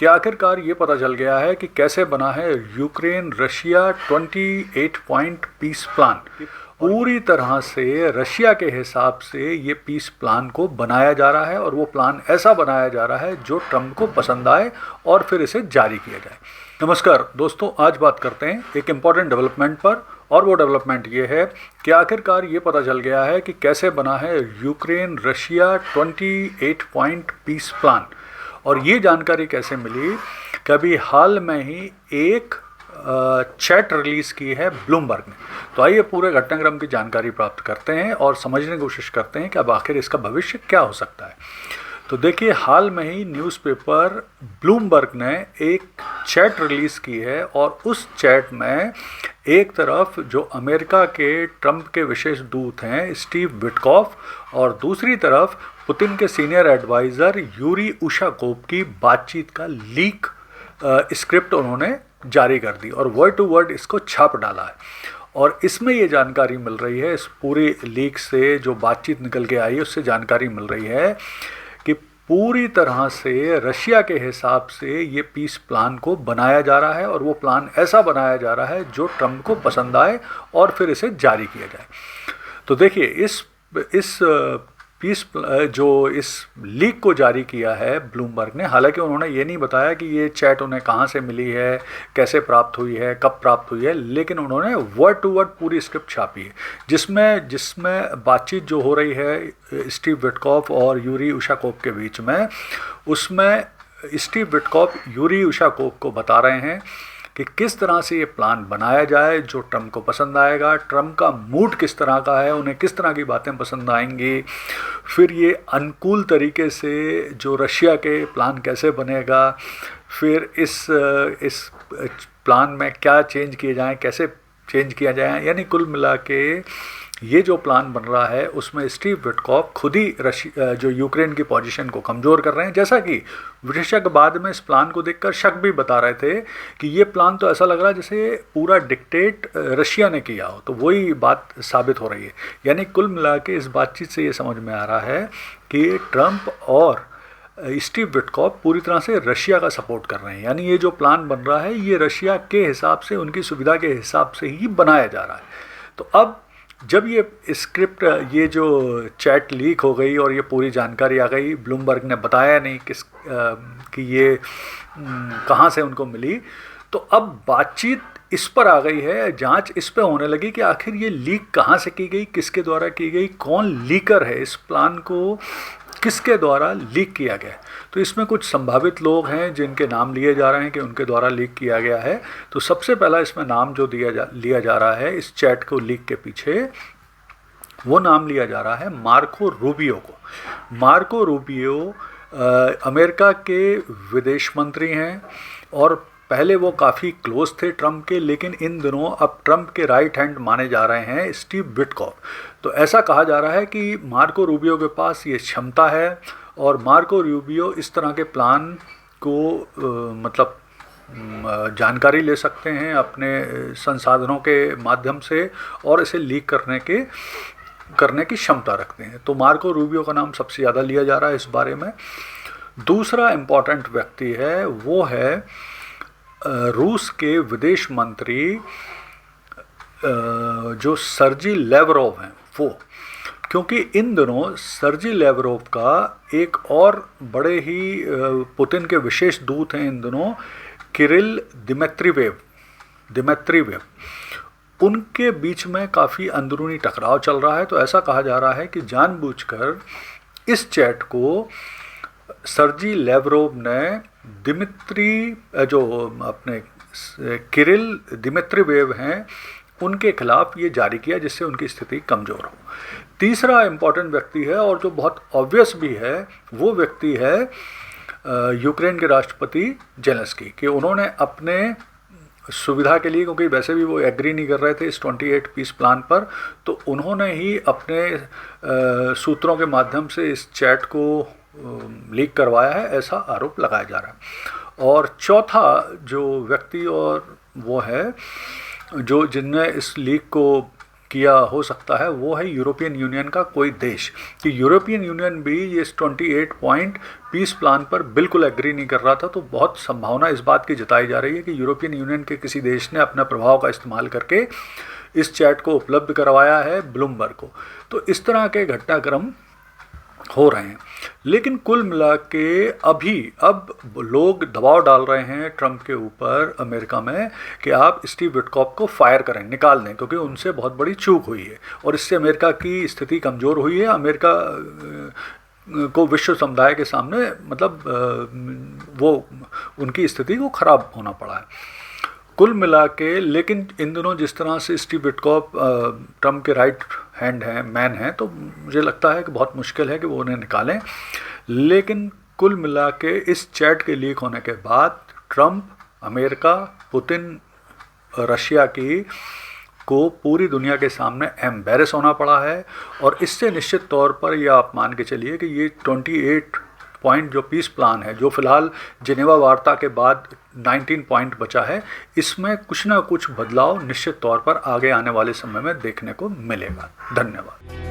कि आखिरकार ये पता चल गया है कि कैसे बना है Ukraine Russia 28 point peace plan. पूरी तरह से रशिया के हिसाब से ये पीस प्लान को बनाया जा रहा है और वो प्लान ऐसा बनाया जा रहा है जो ट्रंप को पसंद आए और फिर इसे जारी किया जाए। नमस्कार दोस्तों, आज बात करते हैं एक इम्पॉर्टेंट डेवलपमेंट पर, और वो डेवलपमेंट ये है कि आखिरकार ये पता चल गया है कि कैसे बना है Ukraine Russia 28 point peace plan. और ये जानकारी कैसे मिली कि अभी हाल में ही एक चैट रिलीज़ की है ब्लूमबर्ग ने। तो आइए पूरे घटनाक्रम की जानकारी प्राप्त करते हैं और समझने की कोशिश करते हैं कि अब आखिर इसका भविष्य क्या हो सकता है। तो देखिए, हाल में ही न्यूज़पेपर ब्लूमबर्ग ने एक चैट रिलीज़ की है और उस चैट में एक तरफ जो अमेरिका के ट्रंप के विशेष दूत हैं स्टीव विटकॉफ और दूसरी तरफ पुतिन के सीनियर एडवाइज़र यूरी उशाकोव की बातचीत का लीक स्क्रिप्ट उन्होंने जारी कर दी और वर्ड टू वर्ड इसको छाप डाला है। और इसमें ये जानकारी मिल रही है, इस पूरी लीक से जो बातचीत निकल के आई उससे जानकारी मिल रही है कि पूरी तरह से रशिया के हिसाब से ये पीस प्लान को बनाया जा रहा है और वो प्लान ऐसा बनाया जा रहा है जो ट्रंप को पसंद आए और फिर इसे जारी किया जाए। तो देखिए, इस पीस जो इस लीक को जारी किया है ब्लूमबर्ग ने, हालांकि उन्होंने ये नहीं बताया कि ये चैट उन्हें कहाँ से मिली है, कैसे प्राप्त हुई है, कब प्राप्त हुई है, लेकिन उन्होंने वर्ड टू वर्ड पूरी स्क्रिप्ट छापी है जिसमें बातचीत जो हो रही है स्टीव विटकॉफ और यूरी उशाकोव के बीच में, उसमें स्टीव विटकॉफ यूरी उशाकोव को बता रहे हैं कि किस तरह से ये प्लान बनाया जाए जो ट्रंप को पसंद आएगा, ट्रंप का मूड किस तरह का है, उन्हें किस तरह की बातें पसंद आएंगी, फिर ये अनुकूल तरीके से जो रशिया के प्लान कैसे बनेगा, फिर इस प्लान में क्या चेंज किए जाएं, कैसे चेंज किया जाए। यानी कुल मिला के ये जो प्लान बन रहा है उसमें स्टीव विटकॉफ खुद ही जो यूक्रेन की पोजीशन को कमज़ोर कर रहे हैं, जैसा कि विशेषज्ञ बाद में इस प्लान को देखकर शक भी बता रहे थे कि ये प्लान तो ऐसा लग रहा है जैसे पूरा डिक्टेट रशिया ने किया हो। तो वही बात साबित हो रही है। यानी कुल मिला के इस बातचीत से ये समझ में आ रहा है कि ट्रंप और स्टीव विटकॉफ पूरी तरह से रशिया का सपोर्ट कर रहे हैं। यानी ये जो प्लान बन रहा है ये रशिया के हिसाब से, उनकी सुविधा के हिसाब से ही बनाया जा रहा है। तो अब जब ये स्क्रिप्ट, ये जो चैट लीक हो गई और ये पूरी जानकारी आ गई, ब्लूमबर्ग ने बताया नहीं कि ये कहाँ से उनको मिली, तो अब बातचीत इस पर आ गई है, जांच इस पे होने लगी कि आखिर ये लीक कहाँ से की गई, किसके द्वारा की गई, कौन लीकर है, इस प्लान को किसके द्वारा लीक किया गया। तो इसमें कुछ संभावित लोग हैं जिनके नाम लिए जा रहे हैं कि उनके द्वारा लीक किया गया है। तो सबसे पहला इसमें नाम जो लिया जा रहा है इस चैट को लीक के पीछे, वो नाम लिया जा रहा है मार्को रूबियो को। मार्को रूबियो अमेरिका के विदेश मंत्री हैं और पहले वो काफ़ी क्लोज थे ट्रंप के, लेकिन इन दिनों अब ट्रंप के राइट हैंड माने जा रहे हैं स्टीव विटकॉफ। तो ऐसा कहा जा रहा है कि मार्को रूबियो के पास ये क्षमता है और मार्को रूबियो इस तरह के प्लान को जानकारी ले सकते हैं अपने संसाधनों के माध्यम से और इसे लीक करने की क्षमता रखते हैं। तो मार्को रूबियो का नाम सबसे ज़्यादा लिया जा रहा है इस बारे में। दूसरा इम्पॉर्टेंट व्यक्ति है वो है रूस के विदेश मंत्री जो सर्जी लेवरोव हैं वो, क्योंकि इन दिनों सर्जी लेवरोव का एक और बड़े ही पुतिन के विशेष दूत हैं इन दिनों, किरिल दिमित्रीवेव, उनके बीच में काफ़ी अंदरूनी टकराव चल रहा है। तो ऐसा कहा जा रहा है कि जानबूझकर इस चैट को सर्जी लेवरोव ने जो अपने किरिल दिमित्रीवेव हैं उनके खिलाफ ये जारी किया, जिससे उनकी स्थिति कमज़ोर हो। तीसरा इम्पॉर्टेंट व्यक्ति है और जो बहुत ऑब्वियस भी है, वो व्यक्ति है यूक्रेन के राष्ट्रपति जेलेंस्की, कि उन्होंने अपने सुविधा के लिए, क्योंकि वैसे भी वो एग्री नहीं कर रहे थे इस 28 पीस प्लान पर, तो उन्होंने ही अपने सूत्रों के माध्यम से इस चैट को लीक करवाया है, ऐसा आरोप लगाया जा रहा है। और चौथा जो व्यक्ति और वो है जो जिनने इस लीक को किया हो सकता है वो है यूरोपियन यूनियन का कोई देश, कि यूरोपियन यूनियन भी इस 28 पॉइंट पीस प्लान पर बिल्कुल एग्री नहीं कर रहा था। तो बहुत संभावना इस बात की जताई जा रही है कि यूरोपियन यूनियन के किसी देश ने अपना प्रभाव का इस्तेमाल करके इस चैट को उपलब्ध करवाया है ब्लूमबर्ग को। तो इस तरह के घटनाक्रम हो रहे हैं। लेकिन कुल मिला के अब लोग दबाव डाल रहे हैं ट्रंप के ऊपर अमेरिका में कि आप स्टीव विटकॉफ को फायर करें, निकाल दें, क्योंकि उनसे बहुत बड़ी चूक हुई है और इससे अमेरिका की स्थिति कमज़ोर हुई है। अमेरिका को विश्व समुदाय के सामने मतलब वो उनकी स्थिति को ख़राब होना पड़ा है कुल मिला के। लेकिन इन दिनों जिस तरह से स्टीव विटकॉफ ट्रंप के राइट हैंड हैं, मैन हैं, तो मुझे लगता है कि बहुत मुश्किल है कि वो उन्हें निकालें। लेकिन कुल मिला के इस चैट के लीक होने के बाद ट्रंप, अमेरिका, पुतिन, रशिया की को पूरी दुनिया के सामने एम्बेरस होना पड़ा है। और इससे निश्चित तौर पर यह आप मान के चलिए कि ये 28 पॉइंट जो पीस प्लान है, जो फिलहाल जिनेवा वार्ता के बाद 19 पॉइंट बचा है, इसमें कुछ ना कुछ बदलाव निश्चित तौर पर आगे आने वाले समय में देखने को मिलेगा। धन्यवाद।